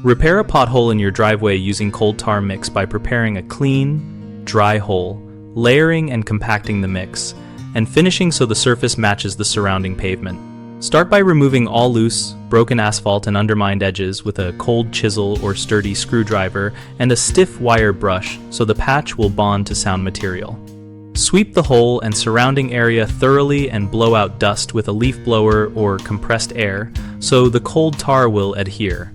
Repair a pothole in your driveway using cold tar mix by preparing a clean, dry hole, layering and compacting the mix, and finishing so the surface matches the surrounding pavement. Start by removing all loose, broken asphalt and undermined edges with a cold chisel or sturdy screwdriver and a stiff wire brush so the patch will bond to sound material. Sweep the hole and surrounding area thoroughly and blow out dust with a leaf blower or compressed air so the cold tar will adhere.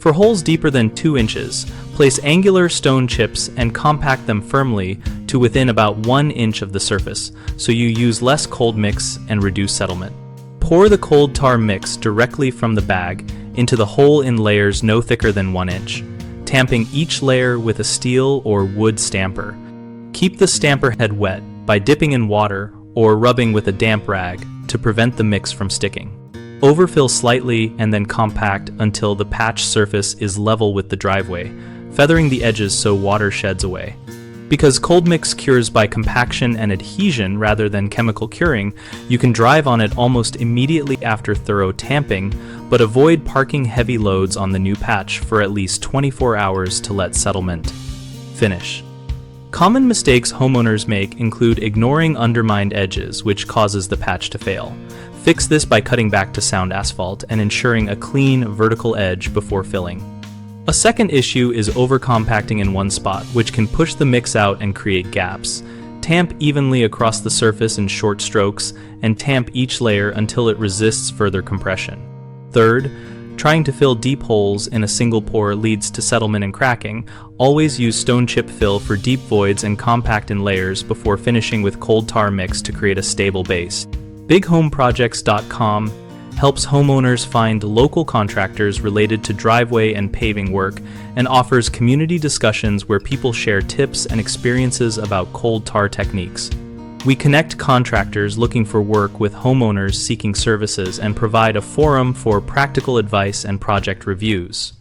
For holes deeper than 2 inches, place angular stone chips and compact them firmly to within about 1 inch of the surface, so you use less cold mix and reduce settlement. Pour the cold tar mix directly from the bag into the hole in layers no thicker than 1 inch, tamping each layer with a steel or wood stamper. Keep the stamper head wet by dipping in water or rubbing with a damp rag to prevent the mix from sticking. Overfill slightly and then compact until the patch surface is level with the driveway, feathering the edges so water sheds away. Because cold mix cures by compaction and adhesion rather than chemical curing, you can drive on it almost immediately after thorough tamping, but avoid parking heavy loads on the new patch for at least 24 hours to let settlement finish. Common mistakes homeowners make include ignoring undermined edges, which causes the patch to fail. Fix this by cutting back to sound asphalt and ensuring a clean, vertical edge before filling. A second issue is overcompacting in one spot, which can push the mix out and create gaps. Tamp evenly across the surface in short strokes and tamp each layer until it resists further compression. Third, trying to fill deep holes in a single pour leads to settlement and cracking. Always use stone chip fill for deep voids and compact in layers before finishing with cold tar mix to create a stable base. BigHomeProjects.com helps homeowners find local contractors related to driveway and paving work and offers community discussions where people share tips and experiences about cold tar techniques. We connect contractors looking for work with homeowners seeking services and provide a forum for practical advice and project reviews.